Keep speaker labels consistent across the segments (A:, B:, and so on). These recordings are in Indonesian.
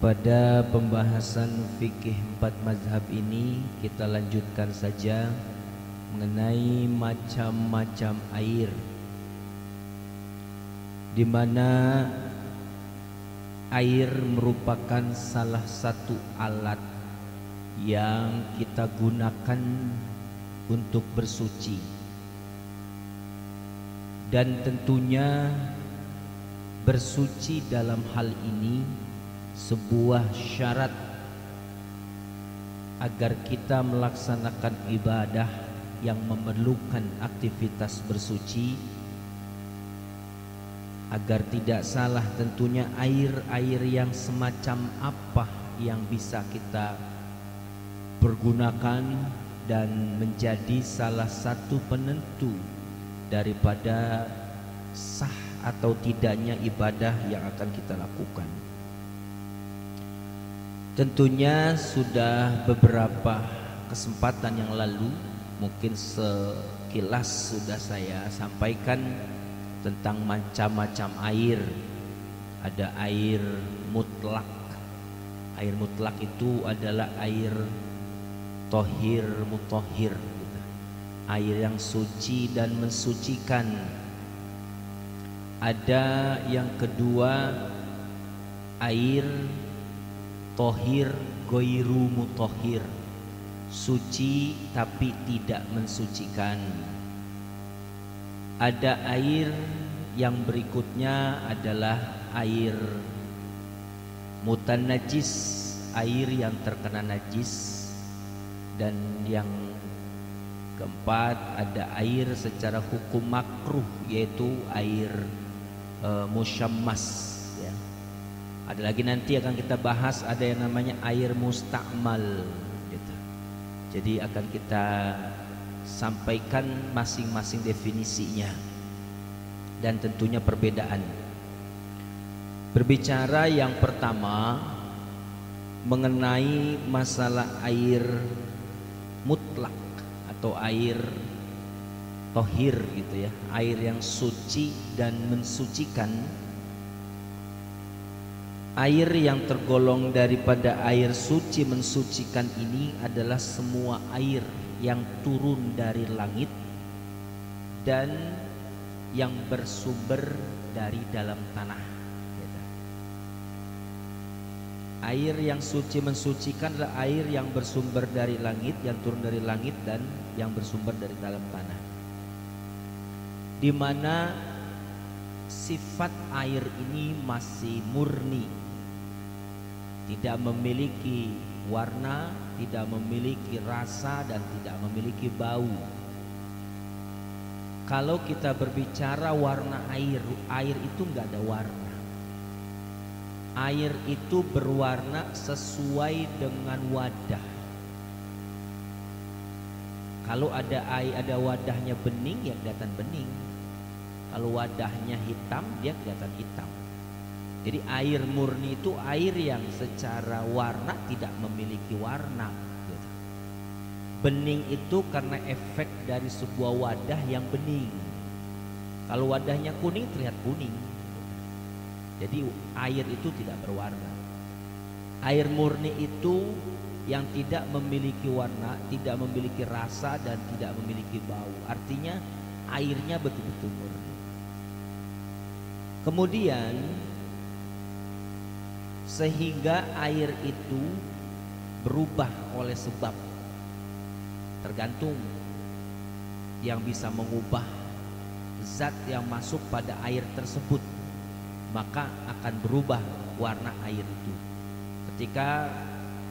A: Pada pembahasan fikih 4 mazhab ini kita lanjutkan saja mengenai macam-macam air, di mana air merupakan salah satu alat yang kita gunakan untuk bersuci, dan tentunya bersuci dalam hal ini sebuah syarat agar kita melaksanakan ibadah yang memerlukan aktivitas bersuci. Agar tidak salah, tentunya air-air yang semacam apa yang bisa kita pergunakan dan menjadi salah satu penentu daripada sah atau tidaknya ibadah yang akan kita lakukan. Tentunya sudah beberapa kesempatan yang lalu, mungkin sekilas sudah saya sampaikan tentang macam-macam air. Ada air mutlak. Air mutlak itu adalah air tohir mutohir, air yang suci dan mensucikan. Ada yang kedua, air tohir goiru mutohir, suci tapi tidak mensucikan. Ada air yang berikutnya adalah air mutanajis, air yang terkena najis. Dan yang keempat, ada air secara hukum makruh, yaitu air musyammas, ya. Ada lagi nanti akan kita bahas, ada yang namanya air mustakmal, gitu. Jadi akan kita sampaikan masing-masing definisinya dan tentunya perbedaan. Berbicara yang pertama mengenai masalah air mutlak atau air tohir, gitu ya, air yang suci dan mensucikan. Air yang tergolong daripada air suci mensucikan ini adalah semua air yang turun dari langit dan yang bersumber dari dalam tanah. Air yang suci mensucikan adalah air yang bersumber dari langit, yang turun dari langit dan yang bersumber dari dalam tanah, di mana sifat air ini masih murni, tidak memiliki warna, tidak memiliki rasa, dan tidak memiliki bau. Kalau kita berbicara warna air, air itu nggak ada warna. Air itu berwarna sesuai dengan wadah. Kalau ada air, ada wadahnya bening, ya kelihatan bening. Kalau wadahnya hitam, dia kelihatan hitam. Jadi air murni itu air yang secara warna tidak memiliki warna. Bening itu karena efek dari sebuah wadah yang bening. Kalau wadahnya kuning, terlihat kuning. Jadi air itu tidak berwarna. Air murni itu yang tidak memiliki warna, tidak memiliki rasa, dan tidak memiliki bau. Artinya airnya betul-betul murni. Kemudian sehingga air itu berubah oleh sebab, tergantung yang bisa mengubah zat yang masuk pada air tersebut, maka akan berubah warna air itu. Ketika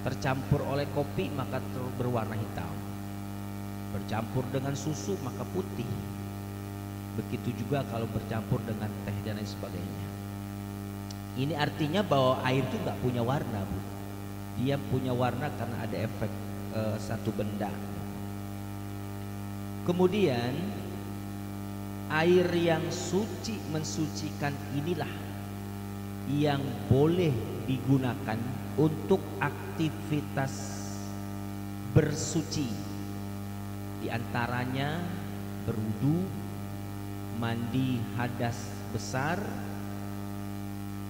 A: tercampur oleh kopi, maka berwarna hitam. Bercampur dengan susu, maka putih. Begitu juga kalau bercampur dengan teh dan lain sebagainya. Ini artinya bahwa air itu nggak punya warna, Bu. Dia punya warna karena ada efek satu benda. Kemudian air yang suci mensucikan inilah yang boleh digunakan untuk aktivitas bersuci, di antaranya berwudu, mandi hadas besar,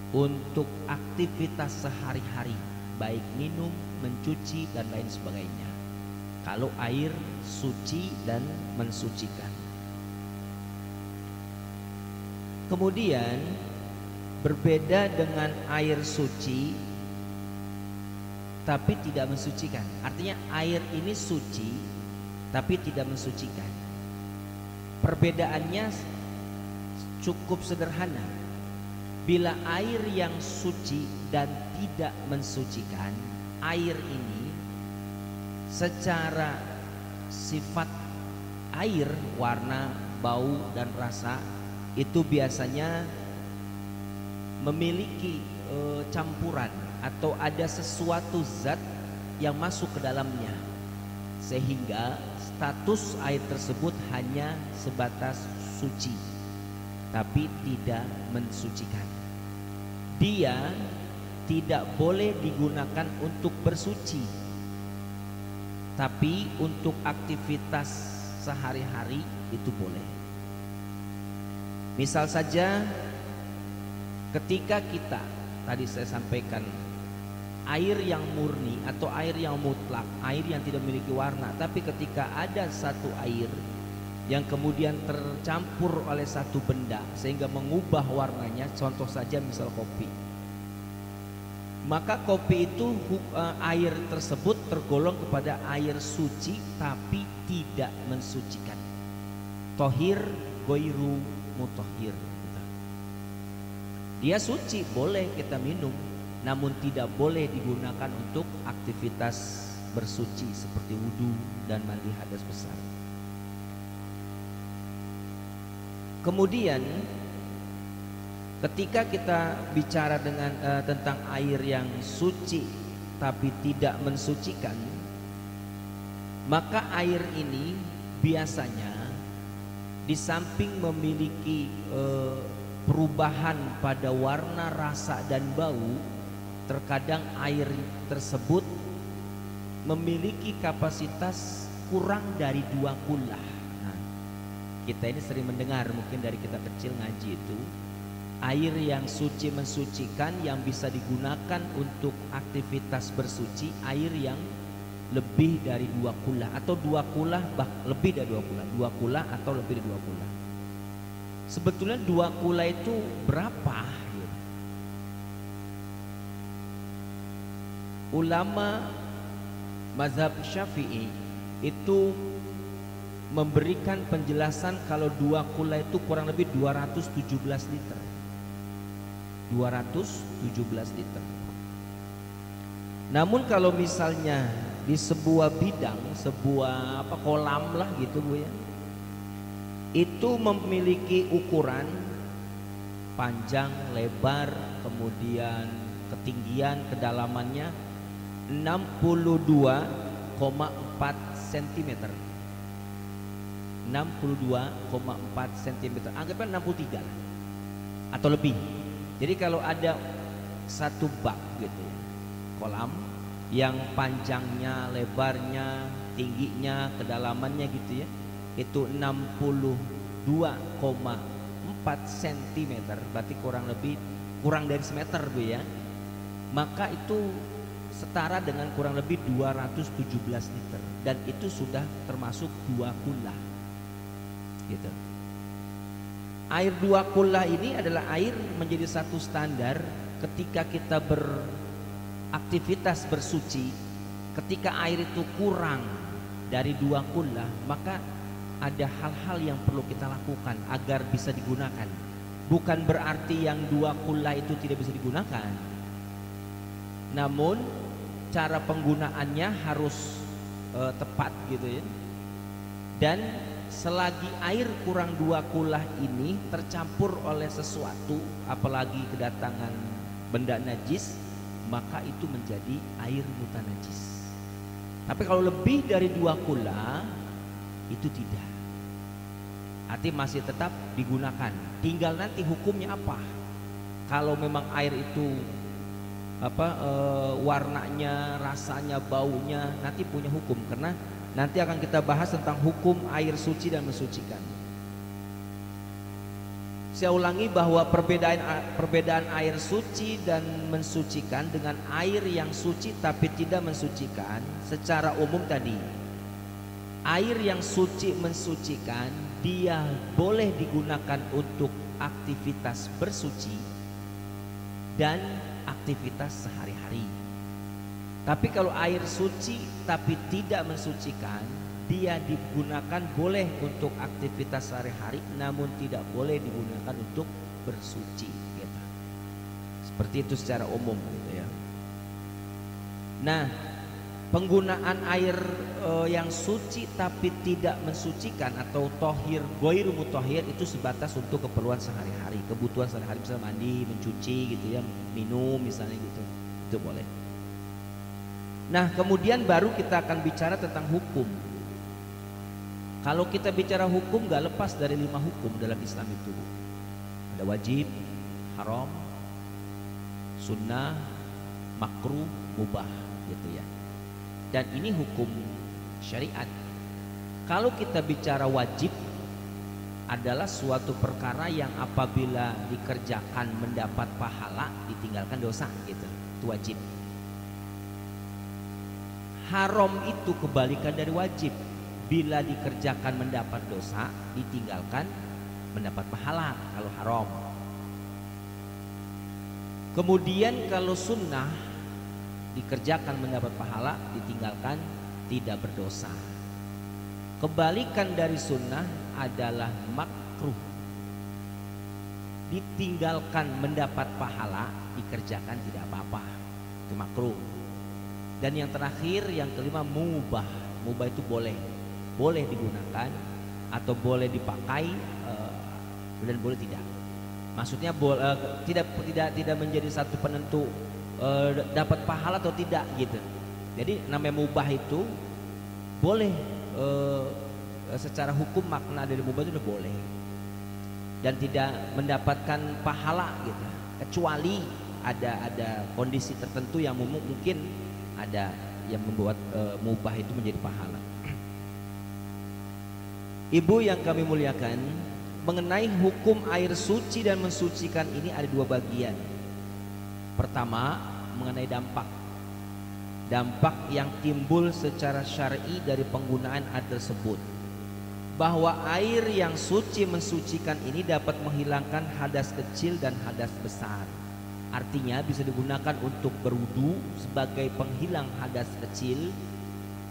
A: untuk aktivitas sehari-hari, baik minum, mencuci, dan lain sebagainya. Kalau air suci dan mensucikan. Kemudian berbeda dengan air suci tapi tidak mensucikan. Artinya air ini suci tapi tidak mensucikan. Perbedaannya cukup sederhana. Bila air yang suci dan tidak mensucikan, air ini secara sifat air, warna, bau, dan rasa itu biasanya memiliki campuran atau ada sesuatu zat yang masuk ke dalamnya, sehingga status air tersebut hanya sebatas suci tapi tidak mensucikan. Dia tidak boleh digunakan untuk bersuci, tapi untuk aktivitas sehari-hari itu boleh. Misal saja ketika kita, tadi saya sampaikan, air yang murni atau air yang mutlak, air yang tidak memiliki warna, tapi ketika ada satu air yang kemudian tercampur oleh satu benda sehingga mengubah warnanya, contoh saja misal kopi, maka kopi itu air tersebut tergolong kepada air suci tapi tidak mensucikan. Tohir goiru mutohir. Dia suci, boleh kita minum, namun tidak boleh digunakan untuk aktivitas bersuci seperti wudhu dan mandi hadas besar. Kemudian ketika kita bicara tentang air yang suci tapi tidak mensucikan, maka air ini biasanya di samping memiliki perubahan pada warna, rasa, dan bau, terkadang air tersebut memiliki kapasitas kurang dari 2 kula. Kita ini sering mendengar, mungkin dari kita kecil ngaji itu, air yang suci mensucikan yang bisa digunakan untuk aktivitas bersuci, air yang lebih dari 2 kula atau 2 kula, lebih dari 2 kula, 2 kula atau lebih dari 2 kula. Sebetulnya 2 kula itu berapa? Ulama mazhab Syafi'i itu memberikan penjelasan kalau 2 kula itu kurang lebih 217 liter. 217 liter. Namun kalau misalnya di sebuah bidang, sebuah kolam lah gitu Bu ya, itu memiliki ukuran panjang, lebar, kemudian ketinggian, kedalamannya 62,4 cm. 62,4 cm, anggapnya 63 lah, atau lebih. Jadi kalau ada satu bak gitu ya, kolam yang panjangnya, lebarnya, tingginya, kedalamannya gitu ya, itu 62,4 cm, berarti kurang dari semeter Bu ya. Maka itu setara dengan kurang lebih 217 liter, dan itu sudah termasuk 2 kula gitu. Air 2 kula ini adalah air menjadi satu standar ketika kita beraktivitas bersuci. Ketika air itu kurang dari 2 kula, maka ada hal-hal yang perlu kita lakukan agar bisa digunakan. Bukan berarti yang 2 kula itu tidak bisa digunakan, namun cara penggunaannya harus tepat gitu ya. Dan selagi air kurang 2 kulah ini tercampur oleh sesuatu, apalagi kedatangan benda najis, maka itu menjadi air mutanajis. Tapi kalau lebih dari 2 kula itu tidak, arti masih tetap digunakan. Tinggal nanti hukumnya apa. Kalau memang air itu warnanya, rasanya, baunya, nanti punya hukum, karena nanti akan kita bahas tentang hukum air suci dan mensucikan. Saya ulangi bahwa perbedaan air suci dan mensucikan dengan air yang suci tapi tidak mensucikan secara umum tadi. Air yang suci mensucikan dia boleh digunakan untuk aktivitas bersuci dan aktivitas sehari-hari. Tapi kalau air suci tapi tidak mensucikan, dia digunakan boleh untuk aktivitas sehari-hari namun tidak boleh digunakan untuk bersuci gitu. Seperti itu secara umum gitu ya. Nah, penggunaan air yang suci tapi tidak mensucikan atau tohir goiru mutohir itu sebatas untuk keperluan sehari-hari, kebutuhan sehari-hari, misalnya mandi, mencuci gitu ya, minum misalnya gitu, itu boleh. Nah, kemudian baru kita akan bicara tentang hukum. Kalau kita bicara hukum gak lepas dari 5 hukum dalam Islam itu. Ada wajib, haram, sunnah, makruh, mubah gitu ya. Dan ini hukum syariat. Kalau kita bicara wajib adalah suatu perkara yang apabila dikerjakan mendapat pahala, ditinggalkan dosa gitu. Itu wajib. Haram itu kebalikan dari wajib. Bila dikerjakan mendapat dosa, ditinggalkan mendapat pahala kalau haram. Kemudian kalau sunnah dikerjakan mendapat pahala, ditinggalkan tidak berdosa. Kebalikan dari sunnah adalah makruh. Ditinggalkan mendapat pahala, dikerjakan tidak apa-apa. Itu makruh. Dan yang terakhir, yang kelima, mubah. Mubah itu boleh digunakan atau boleh dipakai dan boleh tidak. Maksudnya tidak menjadi satu penentu dapat pahala atau tidak gitu. Jadi namanya mubah itu boleh secara hukum, makna dari mubah itu boleh dan tidak mendapatkan pahala gitu, kecuali ada kondisi tertentu yang mungkin ada yang membuat mubah itu menjadi pahala. Ibu yang kami muliakan, mengenai hukum air suci dan mensucikan ini ada 2 bagian. Pertama, mengenai dampak yang timbul secara syar'i dari penggunaan air tersebut. Bahwa air yang suci mensucikan ini dapat menghilangkan hadas kecil dan hadas besar. Artinya bisa digunakan untuk berwudu sebagai penghilang hadas kecil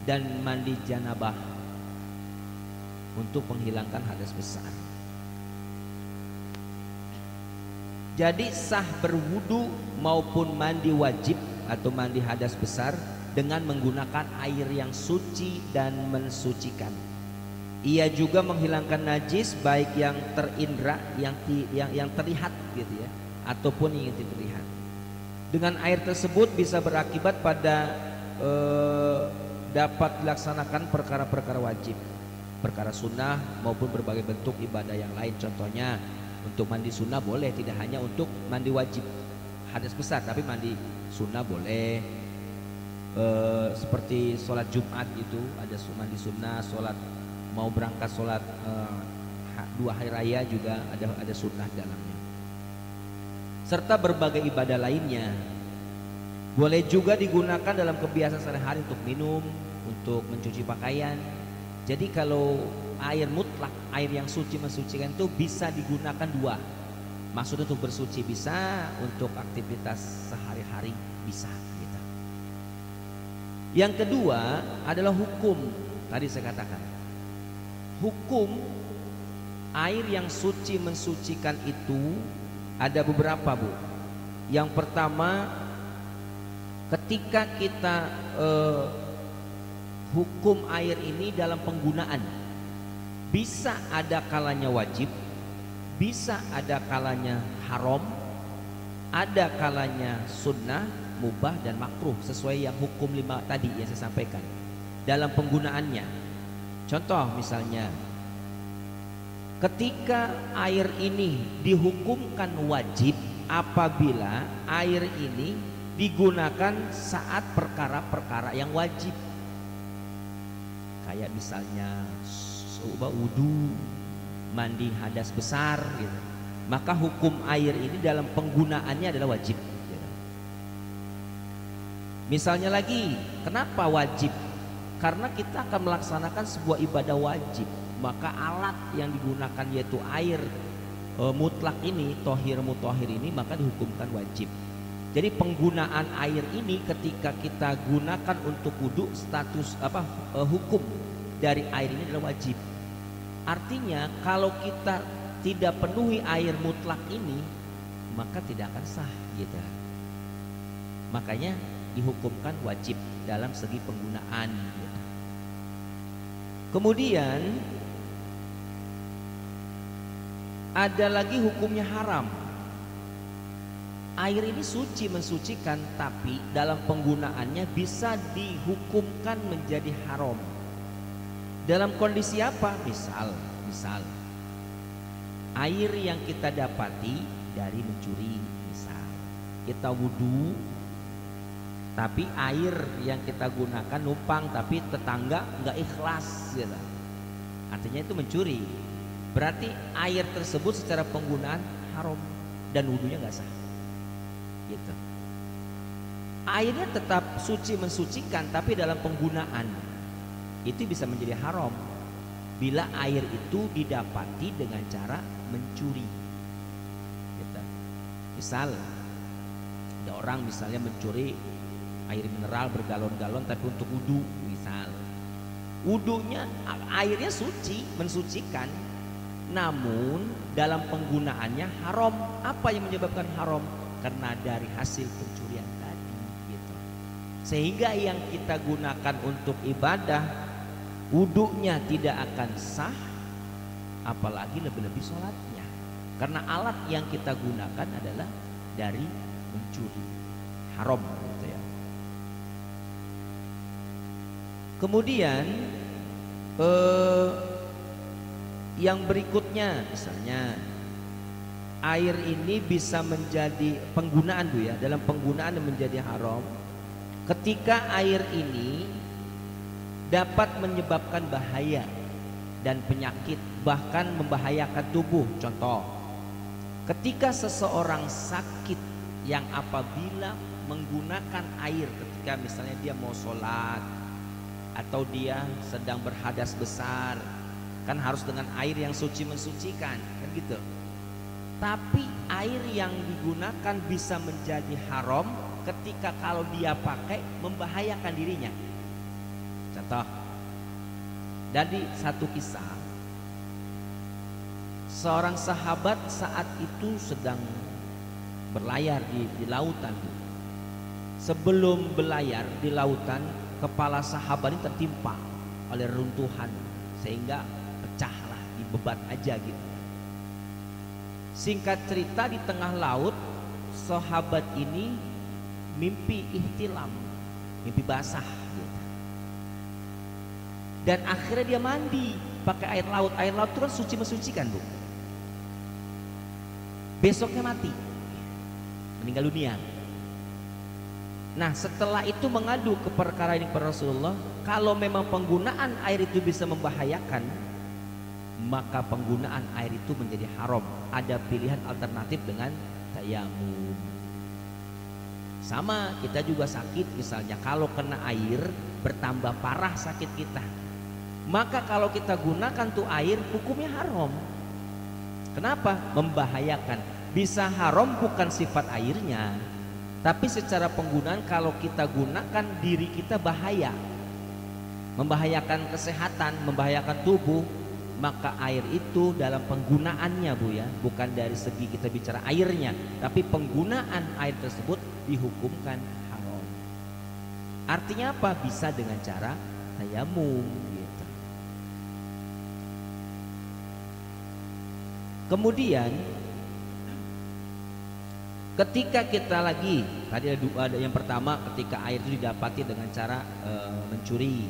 A: dan mandi janabah untuk menghilangkan hadas besar. Jadi sah berwudu maupun mandi wajib atau mandi hadas besar dengan menggunakan air yang suci dan mensucikan. Ia juga menghilangkan najis baik yang terindra, yang terlihat gitu ya, ataupun yang tidak terlihat. Dengan air tersebut bisa berakibat pada dapat dilaksanakan perkara-perkara wajib, perkara sunnah maupun berbagai bentuk ibadah yang lain. Contohnya untuk mandi sunnah boleh, tidak hanya untuk mandi wajib hadas besar, tapi mandi sunnah boleh. Seperti sholat Jumat itu ada mandi sunnah, sholat mau berangkat sholat 2 hari raya juga ada sunnah dalamnya. Serta berbagai ibadah lainnya. Boleh juga digunakan dalam kebiasaan sehari-hari untuk minum, untuk mencuci pakaian. Jadi kalau air mutlak, air yang suci mensucikan itu bisa digunakan 2. Maksudnya untuk bersuci bisa, untuk aktivitas sehari-hari bisa gitu. Yang kedua adalah hukum. Tadi saya katakan hukum air yang suci mensucikan itu ada beberapa, Bu. Yang pertama, ketika kita hukum air ini dalam penggunaan, bisa ada kalanya wajib, bisa ada kalanya haram, ada kalanya sunnah, mubah dan makruh, sesuai yang hukum 5 tadi yang saya sampaikan dalam penggunaannya. Contoh misalnya, ketika air ini dihukumkan wajib apabila air ini digunakan saat perkara-perkara yang wajib. Kayak misalnya wudu, mandi hadas besar gitu. maka hukum air ini dalam penggunaannya adalah wajib. Misalnya lagi, kenapa wajib? Karena kita akan melaksanakan sebuah ibadah wajib, maka alat yang digunakan yaitu air mutlak ini, tohir mutohir ini, maka dihukumkan wajib. Jadi penggunaan air ini ketika kita gunakan untuk wudhu, status hukum dari air ini adalah wajib. Artinya kalau kita tidak penuhi air mutlak ini, maka tidak akan sah gitu. Makanya dihukumkan wajib dalam segi penggunaan gitu. Kemudian ada lagi hukumnya haram. Air ini suci, mensucikan, tapi dalam penggunaannya bisa dihukumkan menjadi haram. Dalam kondisi apa? Misal air yang kita dapati dari mencuri, misal kita wudhu tapi air yang kita gunakan numpang, tapi tetangga nggak ikhlas gitu. Artinya itu mencuri. Berarti air tersebut secara penggunaan haram dan wudhunya nggak sah gitu. Airnya tetap suci, mensucikan, tapi dalam penggunaan itu bisa menjadi haram bila air itu didapati dengan cara mencuri gitu. Misal ada orang misalnya mencuri air mineral bergalon-galon tapi untuk wudhu, misal wudhunya airnya suci, mensucikan, namun dalam penggunaannya haram. Apa yang menyebabkan haram? Karena dari hasil pencurian tadi gitu. Sehingga yang kita gunakan untuk ibadah, wudhunya tidak akan sah, apalagi lebih-lebih sholatnya, karena alat yang kita gunakan adalah dari mencuri, haram gitu ya. Kemudian yang berikutnya, misalnya air ini bisa menjadi penggunaan Bu ya, dalam penggunaan menjadi haram ketika air ini dapat menyebabkan bahaya dan penyakit, bahkan membahayakan tubuh. Contoh, ketika seseorang sakit yang apabila menggunakan air ketika misalnya dia mau sholat atau dia sedang berhadas besar, kan harus dengan air yang suci, mensucikan kan gitu. Tapi air yang digunakan bisa menjadi haram ketika kalau dia pakai membahayakan dirinya. Contoh, dari satu kisah, seorang sahabat saat itu sedang berlayar di lautan. Sebelum berlayar di lautan, kepala sahabat ini tertimpa oleh runtuhan sehingga pecahlah, dibebat aja gitu. Singkat cerita, di tengah laut sahabat ini mimpi ihtilam, mimpi basah gitu. Dan akhirnya dia mandi pakai air laut. Air laut itu kan suci, mensucikan Bu. Besoknya mati, meninggal dunia. Nah setelah itu mengadu ke perkara ini kepada Rasulullah, kalau memang penggunaan air itu bisa membahayakan, maka penggunaan air itu menjadi haram. Ada pilihan alternatif dengan tayamum. Sama kita juga sakit misalnya, kalau kena air bertambah parah sakit kita, maka kalau kita gunakan tuh air hukumnya haram. Kenapa? Membahayakan. Bisa haram bukan sifat airnya, tapi secara penggunaan kalau kita gunakan diri kita bahaya, membahayakan kesehatan, membahayakan tubuh, maka air itu dalam penggunaannya Bu ya, bukan dari segi kita bicara airnya, tapi penggunaan air tersebut dihukumkan haram. Artinya apa? Bisa dengan cara tayamum gitu. Kemudian ketika kita lagi tadi ada yang pertama, ketika air itu didapati dengan cara mencuri,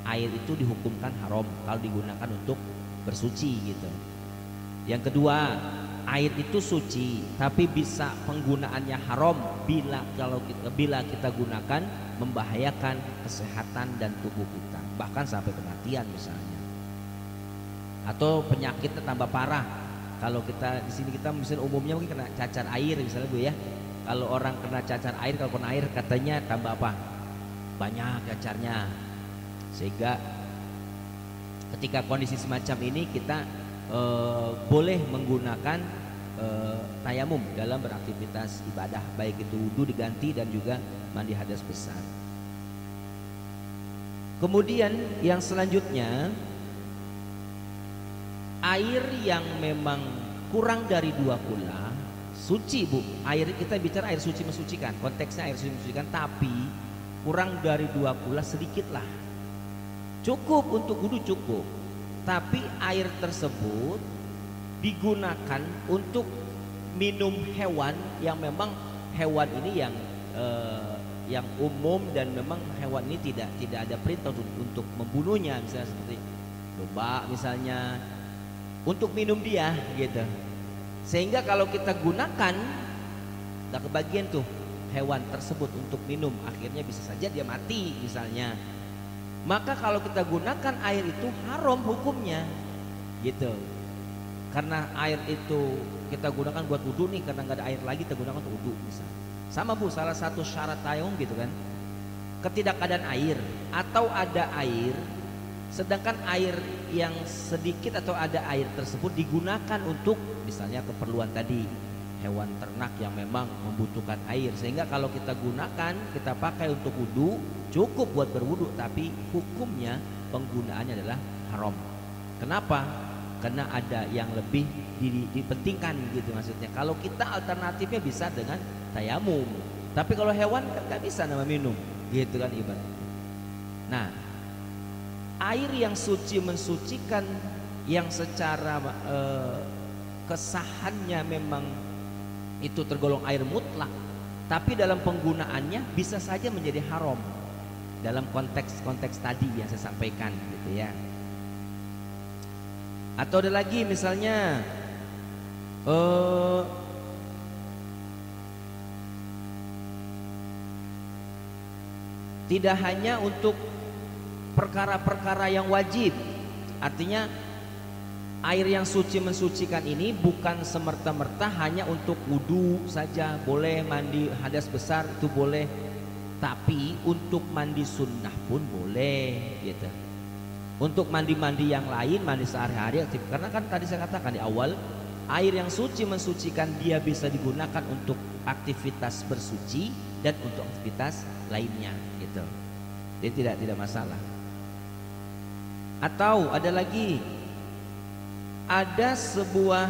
A: air itu dihukumkan haram kalau digunakan untuk bersuci gitu. Yang kedua, air itu suci tapi bisa penggunaannya haram bila kita gunakan membahayakan kesehatan dan tubuh kita, bahkan sampai kematian misalnya, atau penyakitnya tambah parah. Kalau kita di sini kita misalnya umumnya mungkin kena cacar air misalnya Bu ya. Kalau orang kena cacar air, kalau kena air katanya tambah apa? Banyak cacarnya. Sehingga ketika kondisi semacam ini kita boleh menggunakan tayamum dalam beraktivitas ibadah, baik itu wudu diganti dan juga mandi hadas besar. Kemudian yang selanjutnya, air yang memang kurang dari 2 kula suci Bu. Air, kita bicara air suci mensucikan, konteksnya air suci mensucikan, tapi kurang dari 2 kula sedikit lah, cukup untuk wudu cukup, tapi air tersebut digunakan untuk minum hewan yang memang hewan ini yang umum dan memang hewan ini tidak ada perintah untuk membunuhnya, misalnya seperti domba misalnya, untuk minum dia gitu. Sehingga kalau kita gunakan nggak kebagian tuh hewan tersebut untuk minum, akhirnya bisa saja dia mati misalnya. Maka kalau kita gunakan air itu haram hukumnya gitu. Karena air itu kita gunakan buat wudhu nih, karena nggak ada air lagi kita gunakan untuk wudhu misalnya. Sama Bu, salah satu syarat tayamum gitu kan, ketidakadaan air atau ada air, sedangkan air yang sedikit atau ada air tersebut digunakan untuk misalnya keperluan tadi hewan ternak yang memang membutuhkan air, sehingga kalau kita gunakan, kita pakai untuk wudhu cukup buat berwudhu, tapi hukumnya penggunaannya adalah haram. Kenapa? Karena ada yang lebih dipentingkan gitu maksudnya. Kalau kita alternatifnya bisa dengan tayamum, tapi kalau hewan kan nggak bisa nama minum gitu kan ibaratnya. Nah, air yang suci mensucikan yang secara kesahannya memang itu tergolong air mutlak, tapi dalam penggunaannya bisa saja menjadi haram dalam konteks tadi yang saya sampaikan gitu ya. Atau ada lagi misalnya tidak hanya untuk perkara-perkara yang wajib, artinya air yang suci mensucikan ini bukan semerta-merta hanya untuk wudhu saja, boleh mandi hadas besar itu boleh, tapi untuk mandi sunnah pun boleh gitu. Untuk mandi-mandi yang lain, mandi sehari-hari, karena kan tadi saya katakan di awal, air yang suci mensucikan dia bisa digunakan untuk aktivitas bersuci dan untuk aktivitas lainnya gitu. Jadi tidak masalah. Atau ada lagi, ada sebuah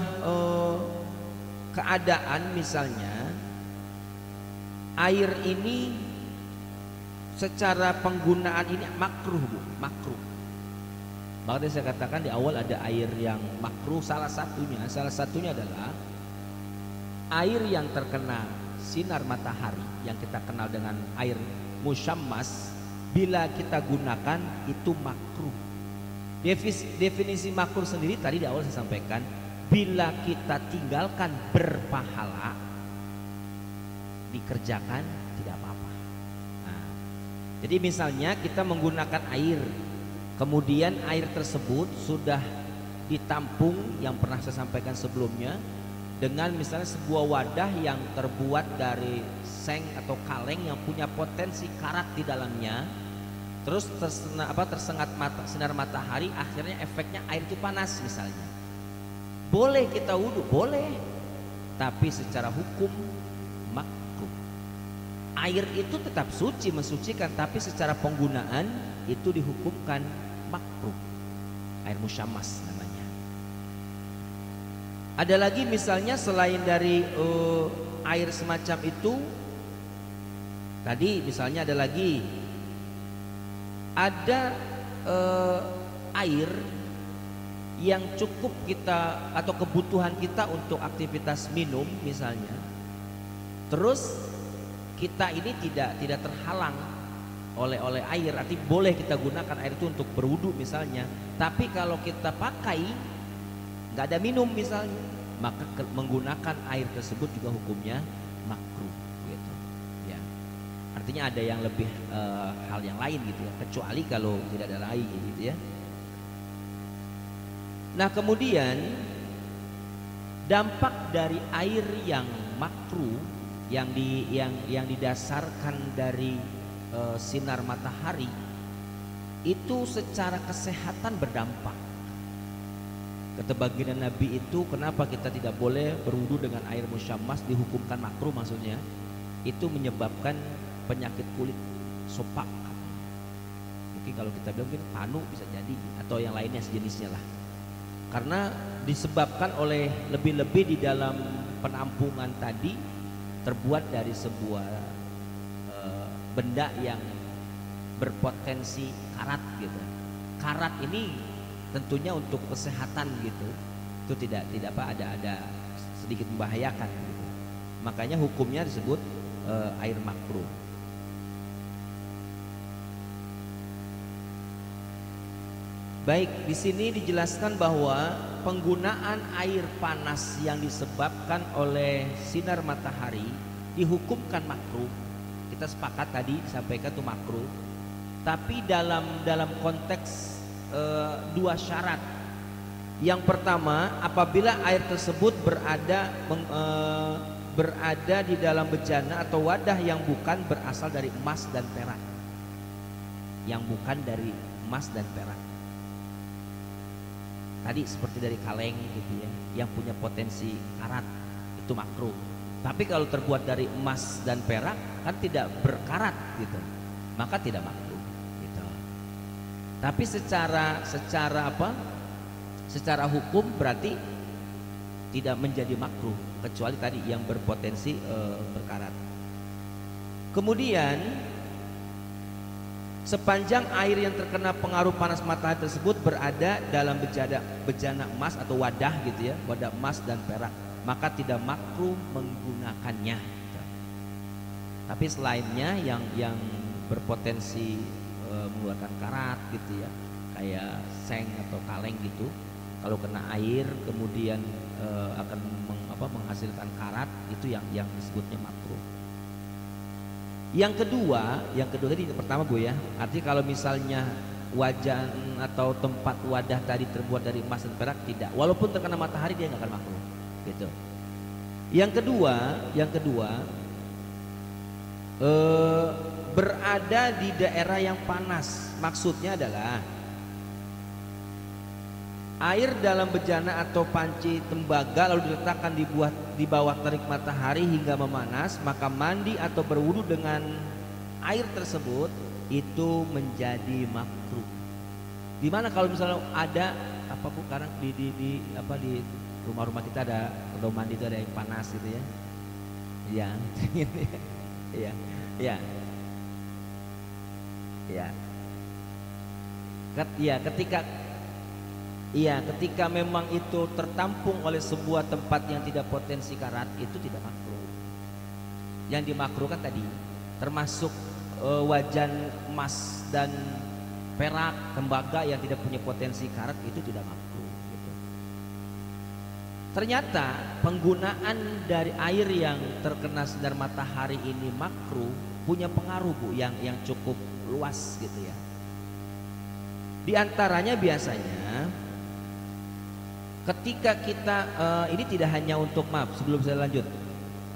A: keadaan misalnya air ini secara penggunaan ini makruh Bu, makruh. Makanya saya katakan di awal ada air yang makruh, salah satunya adalah air yang terkena sinar matahari yang kita kenal dengan air musyammas. Bila kita gunakan itu makruh. Definisi makruh sendiri tadi di awal saya sampaikan, bila kita tinggalkan berpahala, dikerjakan tidak apa-apa. Nah, jadi misalnya kita menggunakan air, kemudian air tersebut sudah ditampung yang pernah saya sampaikan sebelumnya dengan misalnya sebuah wadah yang terbuat dari seng atau kaleng yang punya potensi karat di dalamnya, terus tersengat sinar matahari, akhirnya efeknya air itu panas misalnya. Boleh kita wudhu, boleh, tapi secara hukum makruh. Air itu tetap suci mensucikan, tapi secara penggunaan itu dihukumkan makruh. Air musyammas namanya. Ada lagi misalnya selain dari air semacam itu, tadi misalnya ada lagi, ada air yang cukup kita atau kebutuhan kita untuk aktivitas minum misalnya, terus kita ini tidak terhalang oleh air, arti boleh kita gunakan air itu untuk berwudu misalnya, tapi kalau kita pakai nggak ada minum misalnya, maka menggunakan air tersebut juga hukumnya makruh gitu ya. Artinya ada yang lebih hal yang lain gitu ya, kecuali kalau tidak ada lain gitu ya. Nah kemudian Dampak dari air yang makruh yang didasarkan dari sinar matahari itu secara kesehatan berdampak. Kata baginda Nabi itu, kenapa kita tidak boleh berwudu dengan air musyammas, dihukumkan makruh maksudnya, itu menyebabkan penyakit kulit sopak. Mungkin kalau kita bilang mungkin panu bisa jadi, atau yang lainnya sejenisnya lah. Karena disebabkan oleh lebih-lebih di dalam penampungan tadi terbuat dari sebuah benda yang berpotensi karat gitu. Karat ini tentunya untuk kesehatan gitu, itu tidak apa, ada sedikit membahayakan gitu. Makanya hukumnya disebut air makruh. Baik, di sini dijelaskan bahwa penggunaan air panas yang disebabkan oleh sinar matahari dihukumkan makruh. Kita sepakat tadi disampaikan itu makruh. Tapi dalam konteks dua syarat. Yang pertama, apabila air tersebut berada di dalam bejana atau wadah yang bukan berasal dari emas dan perak. Yang bukan dari emas dan perak. Tadi seperti dari kaleng gitu ya, yang punya potensi karat, itu makruh. Tapi kalau terbuat dari emas dan perak kan tidak berkarat gitu, maka tidak makruh. Tapi secara hukum berarti tidak menjadi makruh, kecuali tadi yang berpotensi berkarat. Kemudian sepanjang air yang terkena pengaruh panas matahari tersebut berada dalam bejana emas atau wadah gitu ya, wadah emas dan perak, maka tidak makruh menggunakannya. Tapi selainnya yang berpotensi mengeluarkan karat gitu ya, kayak seng atau kaleng gitu, kalau kena air kemudian akan menghasilkan karat, itu yang disebutnya makruh. Yang kedua tadi pertama Bu ya, artinya kalau misalnya wajan atau tempat wadah tadi terbuat dari emas dan perak tidak, walaupun terkena matahari dia nggak akan makruh gitu. Yang kedua berada di daerah yang panas, maksudnya adalah air dalam bejana atau panci tembaga lalu diletakkan di bawah terik matahari hingga memanas, maka mandi atau berwudu dengan air tersebut itu menjadi makruh. Dimana kalau misalnya ada apa Bu, sekarang di rumah-rumah kita ada kalau mandi itu ada yang panas gitu ya, ya. Ketika memang itu tertampung oleh sebuah tempat yang tidak potensi karat, itu tidak makruh. Yang dimakruhkan tadi termasuk wajan emas dan perak, tembaga yang tidak punya potensi karat, itu tidak makruh gitu. Ternyata penggunaan dari air yang terkena sinar matahari ini makruh punya pengaruh Bu yang cukup luas gitu ya. Di antaranya biasanya ketika kita ini tidak hanya untuk, maaf sebelum saya lanjut,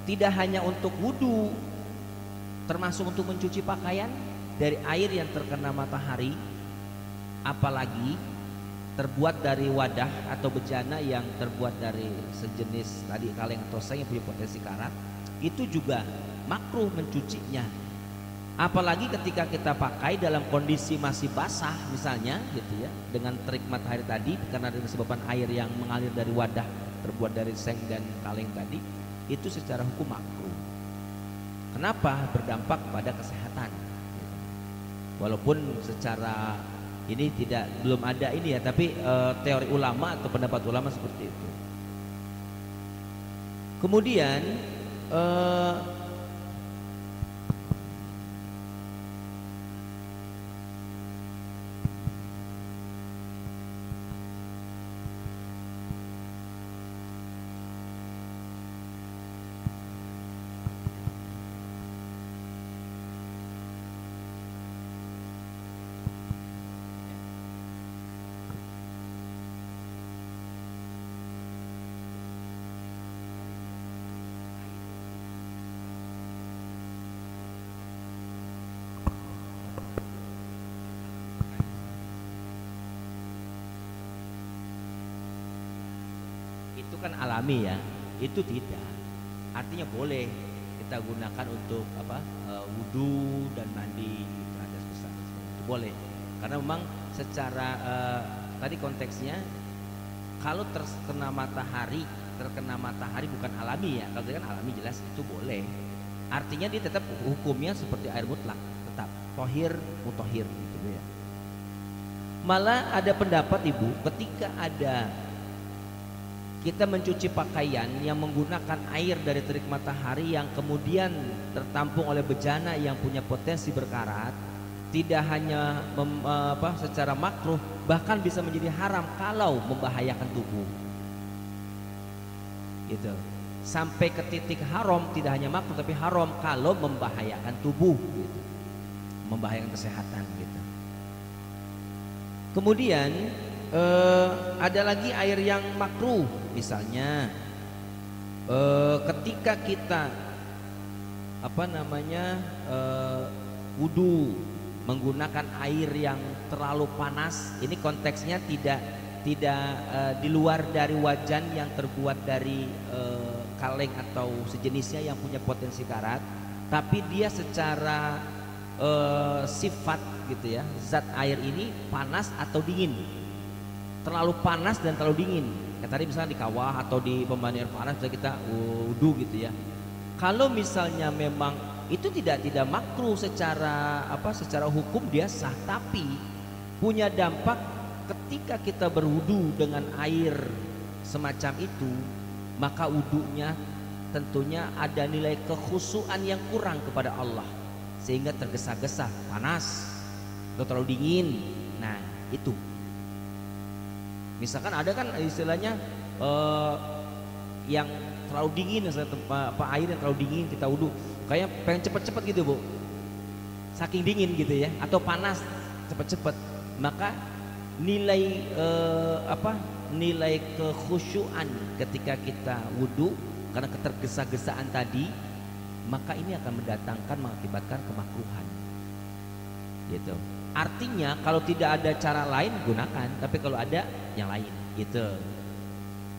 A: tidak hanya untuk wudu, termasuk untuk mencuci pakaian dari air yang terkena matahari, apalagi terbuat dari wadah atau bejana yang terbuat dari sejenis tadi kaleng atau seng yang punya potensi karat, itu juga makruh mencucinya. Apalagi ketika kita pakai dalam kondisi masih basah misalnya gitu ya, dengan terik matahari tadi, karena dengan disebabkan air yang mengalir dari wadah terbuat dari seng dan kaleng tadi, itu secara hukum makruh. Kenapa? Berdampak pada kesehatan. Walaupun secara ini belum ada ini ya, tapi teori ulama atau pendapat ulama seperti itu. Kemudian kan alami ya, itu tidak. Artinya boleh kita gunakan untuk wudhu dan mandi gitu, hadas besar itu boleh. Karena memang secara tadi konteksnya kalau terkena matahari bukan alami ya. Kalau kan alami jelas itu boleh. Artinya dia tetap hukumnya seperti air mutlak, tetap tohir mutohir gitu ya. Malah ada pendapat ibu, ketika ada kita mencuci pakaian yang menggunakan air dari terik matahari yang kemudian tertampung oleh bejana yang punya potensi berkarat, tidak hanya secara makruh, bahkan bisa menjadi haram kalau membahayakan tubuh. Gitu. Sampai ke titik haram, tidak hanya makruh tapi haram kalau membahayakan tubuh, gitu. Membahayakan kesehatan gitu. Kemudian ada lagi air yang makruh, misalnya ketika kita wudu menggunakan air yang terlalu panas. Ini konteksnya tidak di luar dari wajan yang terbuat dari kaleng atau sejenisnya yang punya potensi karat, tapi dia secara sifat gitu ya, zat air ini panas atau dingin, terlalu panas dan terlalu dingin. Kayak tadi misalnya di kawah atau di pemandian air panas bisa kita wudu gitu ya. Kalau misalnya memang itu tidak makruh secara hukum dia sah, tapi punya dampak ketika kita berwudu dengan air semacam itu, maka wudunya tentunya ada nilai kekhusyuan yang kurang kepada Allah, sehingga tergesa-gesa, panas atau terlalu dingin. Nah itu misalkan ada kan istilahnya yang terlalu dingin, air yang terlalu dingin kita wudu kayak pengen cepet-cepet gitu bu, saking dingin gitu ya, atau panas cepet-cepet, maka nilai nilai kekhusyuan ketika kita wudu karena ketergesa-gesaan tadi, maka ini akan mengakibatkan kemakruhan gitu. Artinya kalau tidak ada cara lain gunakan, tapi kalau ada yang lain gitu.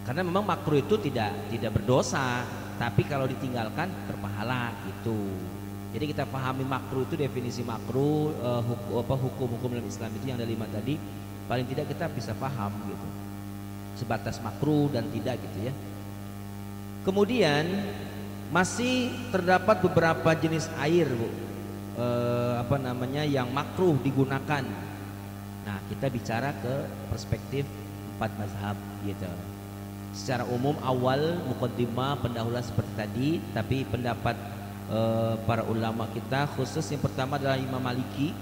A: Karena memang makruh itu tidak berdosa, tapi kalau ditinggalkan berpahala gitu. Jadi kita pahami makruh itu, definisi makruh, hukum-hukum dalam Islam itu yang ada 5 tadi, paling tidak kita bisa paham gitu. Sebatas makruh dan tidak gitu ya. Kemudian masih terdapat beberapa jenis air bu, yang makruh digunakan. Nah kita bicara ke perspektif 4 mazhab gitu. Secara umum awal muqaddimah pendahuluan seperti tadi, tapi pendapat para ulama kita khusus yang pertama adalah Imam Maliki.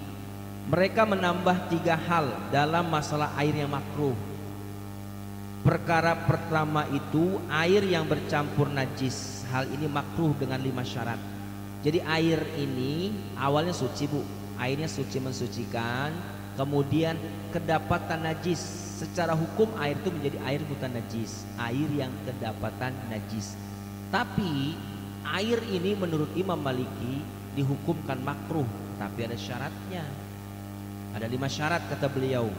A: Mereka menambah 3 hal dalam masalah air yang makruh. Perkara pertama itu air yang bercampur najis. Hal ini makruh dengan 5 syarat. Jadi air ini awalnya suci bu, airnya suci mensucikan, kemudian kedapatan najis. Secara hukum air itu menjadi air bukan najis, air yang kedapatan najis. Tapi air ini menurut Imam Maliki dihukumkan makruh, tapi ada syaratnya. Ada 5 syarat kata beliau.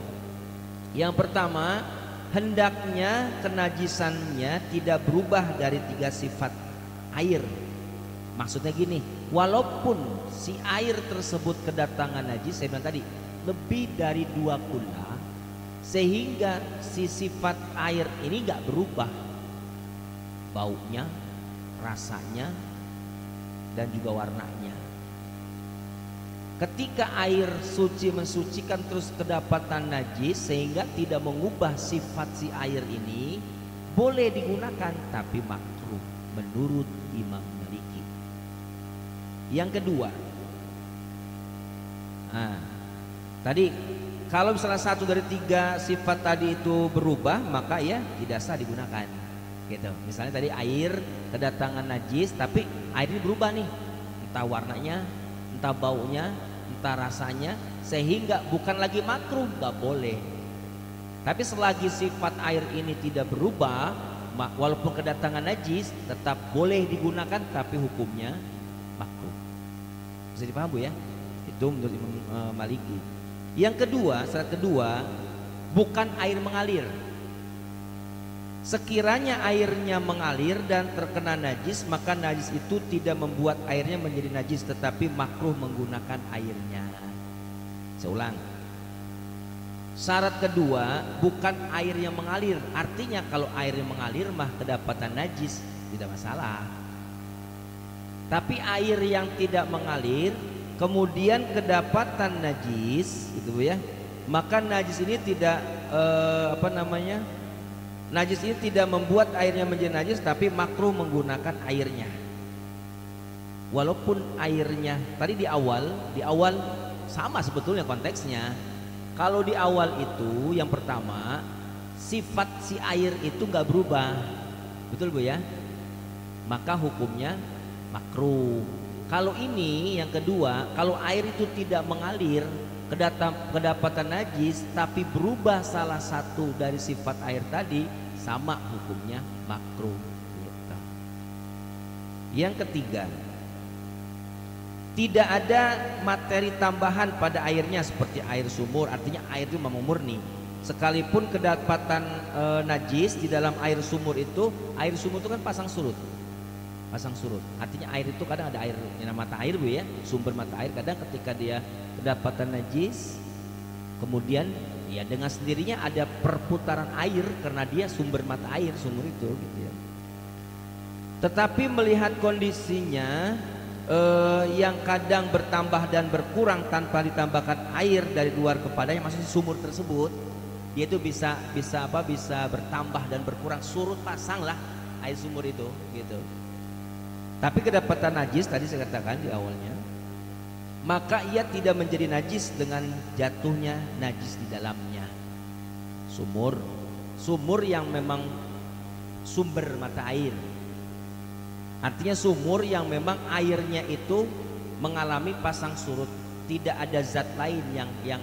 A: Yang pertama, hendaknya kenajisannya tidak berubah dari 3 sifat air. Maksudnya gini, walaupun si air tersebut kedatangan najis, saya bilang tadi lebih dari 2 kula, sehingga si sifat air ini gak berubah, baunya, rasanya, dan juga warnanya. Ketika air suci mensucikan terus kedapatan najis sehingga tidak mengubah sifat si air ini, boleh digunakan tapi makruh menurut Imam Maliki. Yang kedua, tadi kalau salah satu dari 3 sifat tadi itu berubah, maka ya tidak sah digunakan gitu. Misalnya tadi air kedatangan najis, tapi air ini berubah nih, entah warnanya, entah baunya, entah rasanya, sehingga bukan lagi makruh, gak boleh. Tapi selagi sifat air ini tidak berubah, walaupun kedatangan najis, tetap boleh digunakan, tapi hukumnya makruh. Bisa dipaham bu ya? Itu menurut Imam Maliki. Yang kedua, syarat kedua, bukan air mengalir. Sekiranya airnya mengalir dan terkena najis, maka najis itu tidak membuat airnya menjadi najis, tetapi makruh menggunakan airnya. Saya ulang. Syarat kedua bukan air yang mengalir. Artinya kalau air yang mengalir mah kedapatan najis, tidak masalah. Tapi air yang tidak mengalir kemudian kedapatan najis, gitu ya. Maka najis ini tidak najis ini tidak membuat airnya menjadi najis, tapi makruh menggunakan airnya. Walaupun airnya tadi di awal sama sebetulnya konteksnya. Kalau di awal itu yang pertama sifat si air itu nggak berubah, betul Bu ya? Maka hukumnya makruh. Kalau ini yang kedua, kalau air itu tidak mengalir, kedapatan najis tapi berubah salah satu dari sifat air tadi, sama hukumnya makruh. Yang ketiga, tidak ada materi tambahan pada airnya seperti air sumur. Artinya air itu memang murni. Sekalipun kedapatan najis di dalam air sumur itu kan pasang surut. Artinya air itu kadang ada air yang mata air Bu ya, sumber mata air. Kadang ketika dia kedapatan najis, kemudian ya dengan sendirinya ada perputaran air karena dia sumber mata air sumur itu gitu ya. Tetapi melihat kondisinya yang kadang bertambah dan berkurang tanpa ditambahkan air dari luar kepadanya, maksudnya sumur tersebut dia itu bisa bertambah dan berkurang, surut pasanglah air sumur itu gitu. Tapi kedapatan najis tadi saya katakan di awalnya, maka ia tidak menjadi najis dengan jatuhnya najis di dalamnya. Sumur yang memang sumber mata air, artinya sumur yang memang airnya itu mengalami pasang surut, tidak ada zat lain yang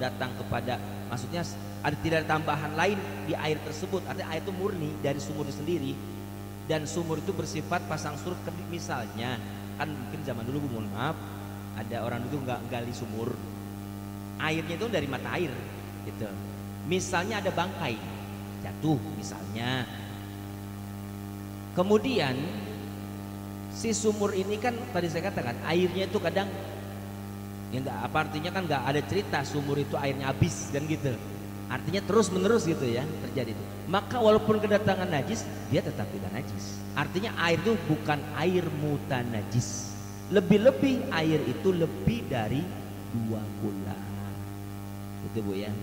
A: datang kepada, maksudnya tidak ada tambahan lain di air tersebut. Artinya air itu murni dari sumur itu sendiri, dan sumur itu bersifat pasang surut. Misalnya kan mungkin zaman dulu mohon maaf, ada orang itu nggak gali sumur, airnya itu dari mata air gitu. Misalnya ada bangkai jatuh misalnya, kemudian si sumur ini kan tadi saya katakan airnya itu kadang ya nggak apa, artinya kan nggak ada cerita sumur itu airnya habis dan gitu, artinya terus menerus gitu ya terjadi itu. Maka walaupun kedatangan najis, dia tetap tidak najis. Artinya air itu bukan air mutanajis. Lebih-lebih air itu lebih dari 2 bulan. Itu Bu ya.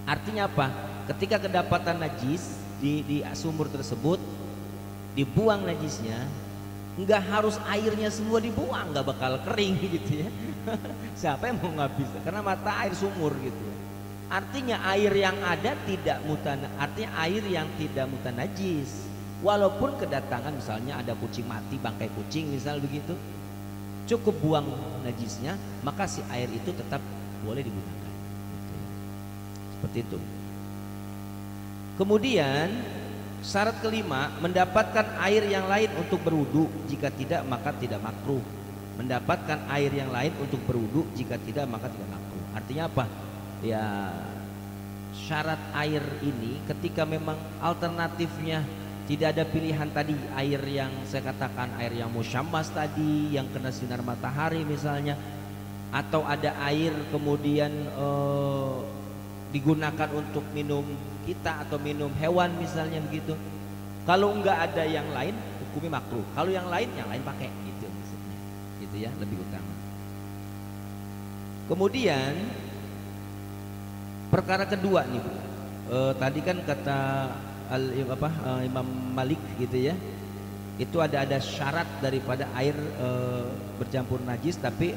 A: Artinya apa? Ketika kedapatan najis di sumur tersebut, dibuang najisnya, nggak harus airnya semua dibuang, nggak bakal kering gitu ya. Siapa yang mau ngabis? Karena mata air sumur gitu ya. Artinya air yang ada tidak artinya air yang tidak mutanajis. Walaupun kedatangan misalnya ada kucing mati, bangkai kucing misal begitu, cukup buang najisnya, maka si air itu tetap boleh digunakan gitu ya. Seperti itu. Kemudian syarat kelima, mendapatkan air yang lain untuk berwudu. Jika tidak maka tidak makruh. Mendapatkan air yang lain untuk berwudu, jika tidak maka tidak makruh. Artinya apa? Ya syarat air ini ketika memang alternatifnya tidak ada pilihan tadi, air yang saya katakan air yang musyammas tadi yang kena sinar matahari misalnya, atau ada air kemudian digunakan untuk minum kita atau minum hewan misalnya begitu. Kalau enggak ada yang lain hukumnya makruh, kalau yang lain pakai gitu maksudnya, gitu ya, lebih utama. Kemudian perkara kedua nih Bu, tadi kan kata Imam Malik gitu ya, itu ada syarat daripada air bercampur najis tapi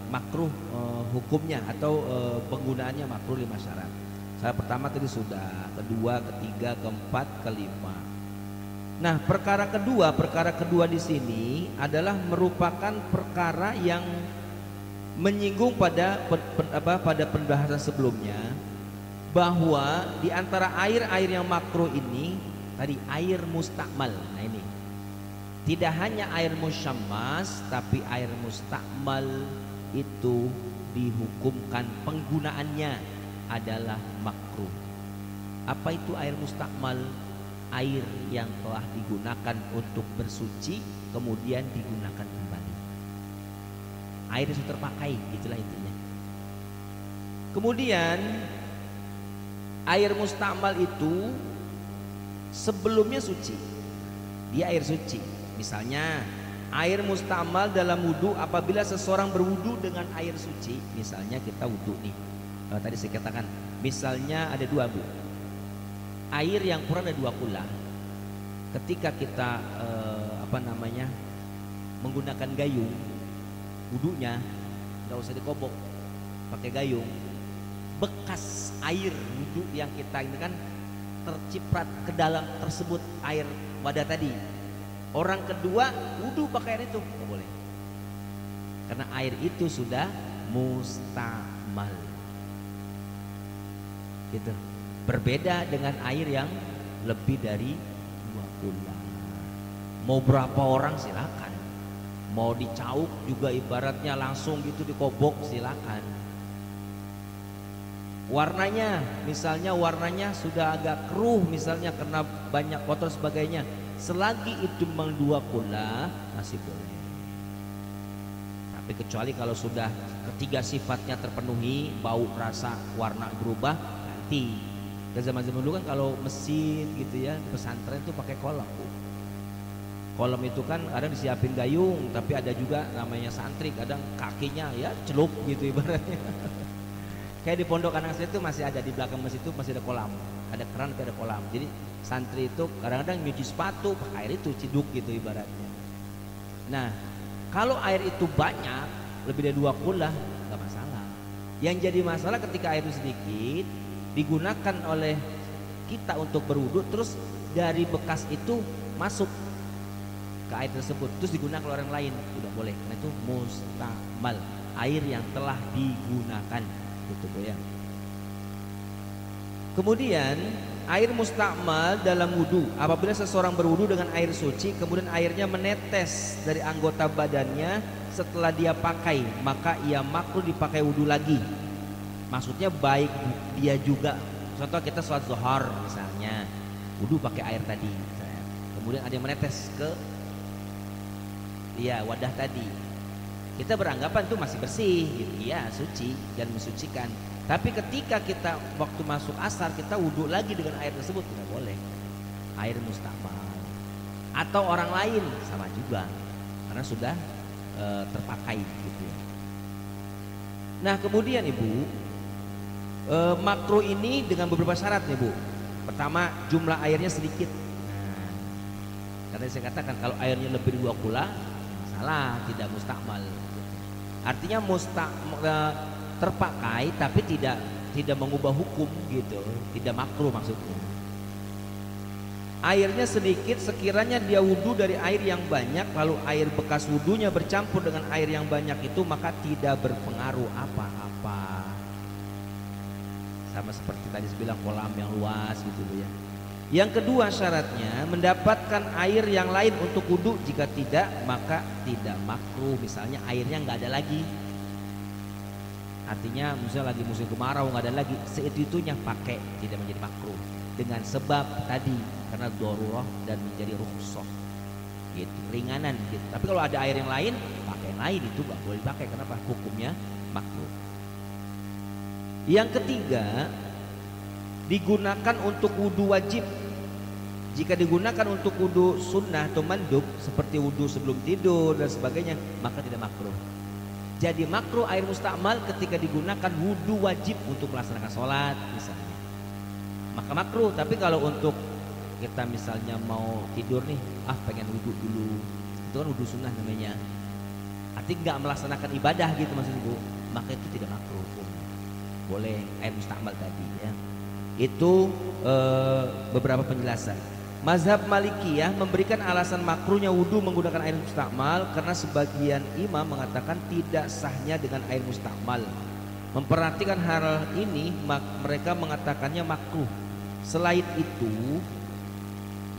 A: makruh hukumnya atau penggunaannya makruh 5 syarat. Syarat pertama tadi sudah, kedua, ketiga, keempat, kelima. Nah perkara kedua di sini adalah merupakan perkara yang menyinggung pada pembahasan sebelumnya, bahwa di antara air yang makruh ini tadi air mustakmal. Nah ini tidak hanya air musyammas, tapi air mustakmal itu dihukumkan penggunaannya adalah makruh. Apa itu air mustakmal? Air yang telah digunakan untuk bersuci kemudian digunakan kembali. Air yang sudah terpakai, itulah intinya. Kemudian air mustakmal itu sebelumnya suci, dia air suci. Misalnya air mustakmal dalam wudhu, apabila seseorang berwudhu dengan air suci, misalnya kita wudhu nih, tadi saya katakan misalnya ada dua, Bu, air yang kurang ada 2 kula. Ketika kita menggunakan gayung, wudhunya nggak usah dikobok, pakai gayung, bekas air wudhu yang kita ini kan terciprat ke dalam tersebut air wadah tadi. Orang kedua wudhu pakai air itu nggak boleh, karena air itu sudah mustamal. Gitu. Berbeda dengan air yang lebih dari 2 kula. Mau berapa orang silakan. Mau dicauk juga ibaratnya langsung gitu dikobok silakan. Warnanya, misalnya warnanya sudah agak keruh misalnya karena banyak kotor sebagainya, selagi itu memang 2 kula masih boleh. Tapi kecuali kalau sudah ketiga sifatnya terpenuhi, bau, rasa, warna berubah, ganti. Dan zaman-zaman dulu kan kalau mesin gitu ya, pesantren itu pakai kolam, Bu. Kolam itu kan kadang disiapin gayung, tapi ada juga namanya santri, kadang kakinya ya celup gitu ibaratnya. Kayak di pondok anak saya itu masih ada, di belakang masjid itu masih ada kolam, ada keran, ada kolam. Jadi santri itu kadang-kadang nyuci sepatu pakai air itu, ciduk gitu ibaratnya. Nah, kalau air itu banyak, lebih dari 2 kula, nggak masalah. Yang jadi masalah ketika air itu sedikit digunakan oleh kita untuk berwudu, terus dari bekas itu masuk ke air tersebut, terus digunakan oleh orang lain, tidak boleh, karena itu mustakmal, air yang telah digunakan, gitu ya. Kemudian air mustakmal dalam wudu, apabila seseorang berwudu dengan air suci kemudian airnya menetes dari anggota badannya setelah dia pakai, maka ia makruh dipakai wudu lagi. Maksudnya baik dia juga, contoh kita sholat zuhur misalnya, wudu pakai air tadi misalnya, kemudian ada yang menetes ke wadah tadi, kita beranggapan itu masih bersih gitu, iya suci dan mensucikan. Tapi ketika kita waktu masuk asar kita wudu lagi dengan air tersebut, tidak boleh, air mustakmal. Atau orang lain sama juga, karena sudah terpakai gitu ya. Nah kemudian Ibu, makruh ini dengan beberapa syarat nih, Bu. Pertama, jumlah airnya sedikit. Nah, karena saya katakan kalau airnya lebih dari 2 kula, masalah, tidak mustakmal. Artinya terpakai tapi tidak mengubah hukum gitu, tidak makruh maksudnya. Airnya sedikit, sekiranya dia wudhu dari air yang banyak lalu air bekas wudhunya bercampur dengan air yang banyak itu, maka tidak berpengaruh apa-apa. Sama seperti tadi bilang kolam yang luas gitu ya. Yang kedua syaratnya mendapatkan air yang lain untuk wudhu, jika tidak maka tidak makruh. Misalnya airnya nggak ada lagi, artinya misalnya lagi musim kemarau nggak ada lagi, seitunya pakai, tidak menjadi makruh dengan sebab tadi karena darurah dan menjadi rukhsah gitu, ringanan gitu. Tapi kalau ada air yang lain, pakai yang lain, itu nggak boleh dipakai. Kenapa? Hukumnya makruh. Yang ketiga, digunakan untuk wudhu wajib. Jika digunakan untuk wudhu sunnah atau mandub seperti wudhu sebelum tidur dan sebagainya, maka tidak makruh. Jadi makruh air mustakmal ketika digunakan wudhu wajib untuk melaksanakan sholat misalnya, maka makruh. Tapi kalau untuk kita misalnya mau tidur nih, pengen wudhu dulu, itu kan wudhu sunnah namanya, artinya nggak melaksanakan ibadah gitu maksud Ibu, maka itu tidak makruh, boleh air mustakmal tadi ya. Itu beberapa penjelasan. Mazhab Malikiyah memberikan alasan makruhnya wudhu menggunakan air mustakmal karena sebagian imam mengatakan tidak sahnya dengan air mustakmal. Memperhatikan hal ini, mereka mengatakannya makruh. Selain itu,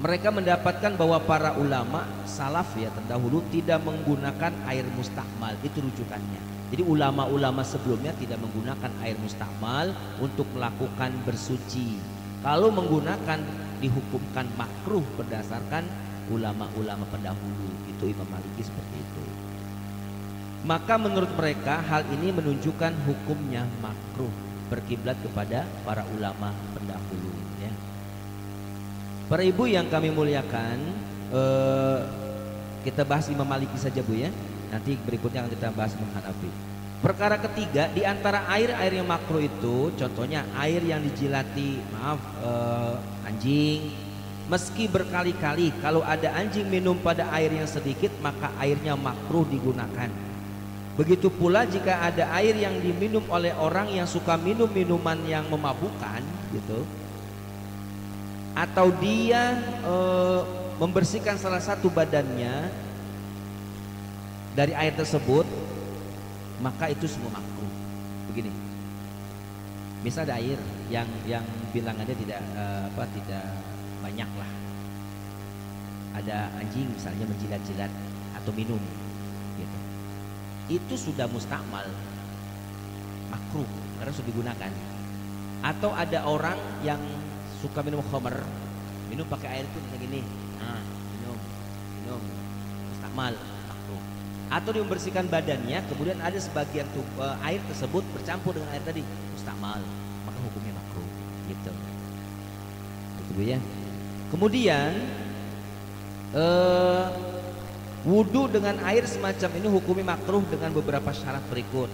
A: mereka mendapatkan bahwa para ulama salaf ya terdahulu tidak menggunakan air mustakmal, itu rujukannya. Jadi ulama-ulama sebelumnya tidak menggunakan air mustakmal untuk melakukan bersuci. Kalau menggunakan dihukumkan makruh berdasarkan ulama-ulama pendahulu, itu Imam Maliki seperti itu. Maka menurut mereka hal ini menunjukkan hukumnya makruh, berkiblat kepada para ulama pendahulu ya. Para ibu yang kami muliakan, kita bahas Imam Maliki saja Bu ya. Nanti berikutnya akan kita bahas Imam Hanafi. Perkara ketiga, di antara air-air yang makruh itu, contohnya air yang dijilati, anjing, meski berkali-kali. Kalau ada anjing minum pada air yang sedikit, maka airnya makruh digunakan. Begitu pula jika ada air yang diminum oleh orang yang suka minum minuman yang memabukkan, gitu, atau dia membersihkan salah satu badannya dari air tersebut, maka itu semua makruh. Begini, misal ada air yang bilangannya tidak tidak banyak lah, ada anjing misalnya menjilat-jilat atau minum, gitu, itu sudah mustakmal, makruh karena sudah digunakan. Atau ada orang yang suka minum khamr, minum pakai air itu kayak gini, minum mustakmal, makruh. Atau dia membersihkan badannya, kemudian ada sebagian air tersebut bercampur dengan air tadi, mustakmal, maka hukumnya makruh, gitu. Itu ya. Kemudian wudu dengan air semacam ini hukumnya makruh dengan beberapa syarat berikut.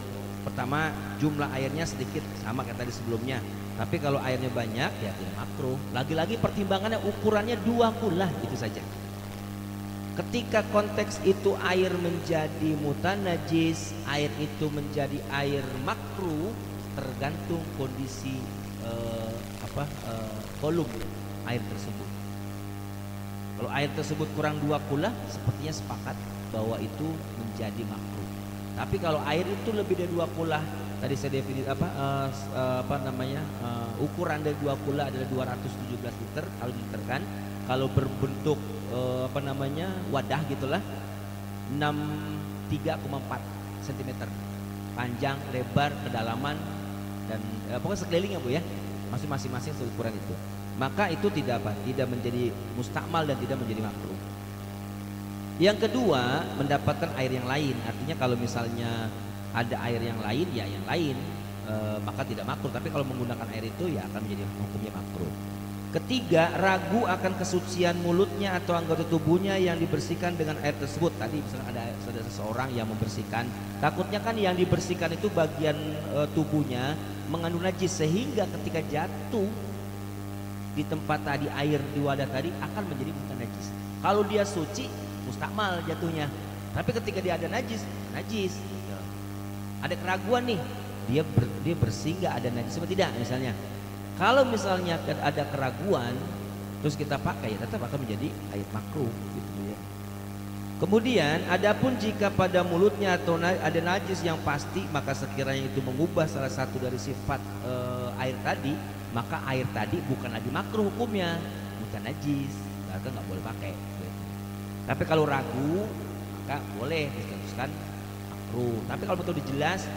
A: Pertama, jumlah airnya sedikit, sama kayak tadi sebelumnya. Tapi kalau airnya banyak ya tidak makruh. Lagi-lagi pertimbangannya ukurannya 2 kullah, itu saja. Ketika konteks itu air menjadi mutanajis, air itu menjadi air makruh, tergantung kondisi volume air tersebut. Kalau air tersebut kurang 2 kullah, sepertinya sepakat bahwa itu menjadi makruh. Tapi kalau air itu lebih dari 2 kullah, tadi saya definisi ukuran dari 2 kullah adalah 217 liter kalau diliterkan. Kalau berbentuk wadah gitulah, 63,4 cm panjang, lebar, kedalaman, dan pokoknya sekelilingnya Bu ya, masing-masing ukuran itu. Maka itu tidak menjadi mustakmal dan tidak menjadi makruh. Yang kedua, mendapatkan air yang lain. Artinya kalau misalnya ada air yang lain, ya yang lain, maka tidak makruh. Tapi kalau menggunakan air itu ya akan menjadi hukumnya makruh. Ketiga, ragu akan kesucian mulutnya atau anggota tubuhnya yang dibersihkan dengan air tersebut. Tadi misalnya ada seseorang yang membersihkan, takutnya kan yang dibersihkan itu bagian tubuhnya mengandung najis, sehingga ketika jatuh di tempat tadi, air di wadah tadi akan menjadi bukan najis. Kalau dia suci, mustakmal jatuhnya. Tapi ketika dia ada najis. Ada keraguan nih, dia bersih nggak, ada najis atau tidak misalnya. Kalau misalnya ada keraguan, terus kita pakai, tetap akan menjadi air makruh, gitu ya. Kemudian, adapun jika pada mulutnya atau ada najis yang pasti, maka sekiranya itu mengubah salah satu dari sifat air tadi, maka air tadi bukan lagi makruh hukumnya, bukan najis, maka nggak boleh pakai. Tapi kalau ragu, maka boleh distatuskan makruh. Tapi kalau betul jelas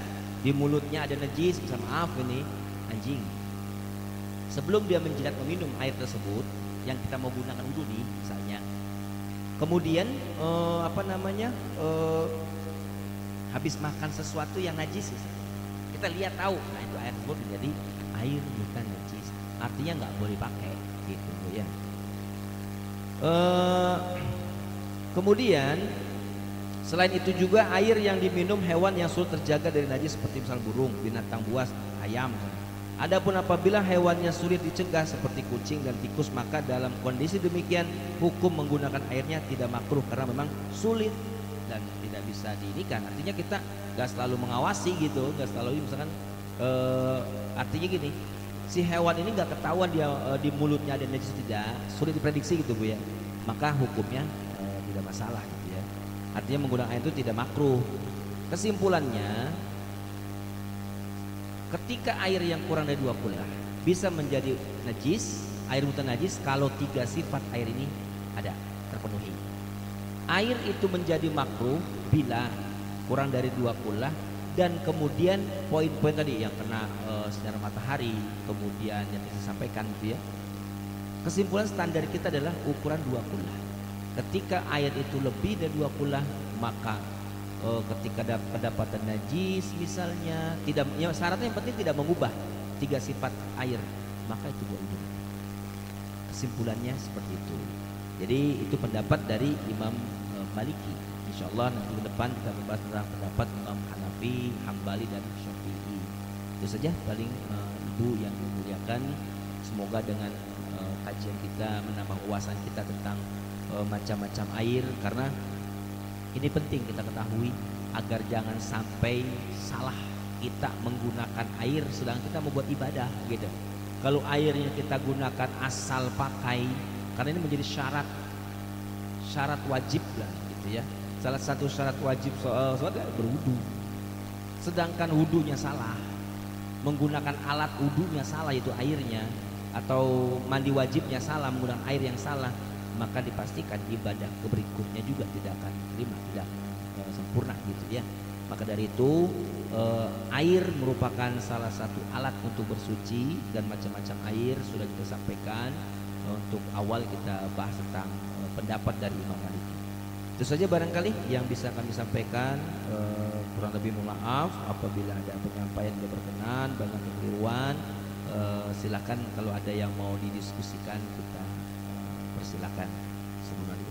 A: di mulutnya ada najis, bisa maaf ini anjing, sebelum dia menjilat meminum air tersebut yang kita mau gunakan wudhu nih misalnya, kemudian habis makan sesuatu yang najis, kita lihat tahu, nah itu air tersebut menjadi air bukan najis, artinya nggak boleh pakai, gitu ya. Kemudian selain itu juga air yang diminum hewan yang sulit terjaga dari najis seperti misal burung, binatang buas, ayam. Adapun apabila hewannya sulit dicegah seperti kucing dan tikus, maka dalam kondisi demikian hukum menggunakan airnya tidak makruh karena memang sulit dan tidak bisa diinikan. Artinya kita gak selalu mengawasi gitu, gak selalu misalkan artinya gini, si hewan ini gak ketahuan dia di mulutnya ada najis tidak, sulit diprediksi gitu Bu ya, maka hukumnya tidak masalah gitu ya. Artinya menggunakan air itu tidak makruh. Kesimpulannya, ketika air yang kurang dari 2 kullah bisa menjadi najis, air mutanajis kalau 3 sifat air ini ada terpenuhi. Air itu menjadi makruh bila kurang dari 2 kullah Dan kemudian poin-poin tadi yang kena sinar matahari, kemudian yang saya sampaikan gitu ya. Kesimpulan standar kita adalah ukuran 2 kula. Ketika air itu lebih dari 2 kula, maka ketika ada kedapatan najis misalnya, tidak ya, syaratnya yang penting tidak mengubah 3 sifat air, maka itu berwudu. Kesimpulannya seperti itu. Jadi itu pendapat dari Imam Maliki. Insya Allah nanti ke depan kita membahas tentang pendapat Imam Hanafi, Hambali dan Syafi'i. Itu saja paling ibu yang dimuliakan. Semoga dengan kajian kita menambah wawasan kita tentang macam-macam air, karena ini penting kita ketahui agar jangan sampai salah kita menggunakan air sedang kita membuat ibadah gitu. Kalau air yang kita gunakan asal pakai, karena ini menjadi syarat wajib lah gitu ya. Salah satu syarat wajib soal berwudu. Sedangkan wudunya salah, menggunakan alat wudunya salah yaitu airnya, atau mandi wajibnya salah menggunakan air yang salah, maka dipastikan ibadah berikutnya juga tidak akan terima, tidak akan sempurna gitu ya. Maka dari itu air merupakan salah satu alat untuk bersuci, dan macam-macam air sudah kita sampaikan. Untuk awal kita bahas tentang pendapat dari Imam Maliki. Itu saja barangkali yang bisa kami sampaikan. Kurang lebih mohon maaf apabila ada penyampaian yang berkenan, banyak kekeliruan. Silakan kalau ada yang mau didiskusikan kita persilakan sebelum nanti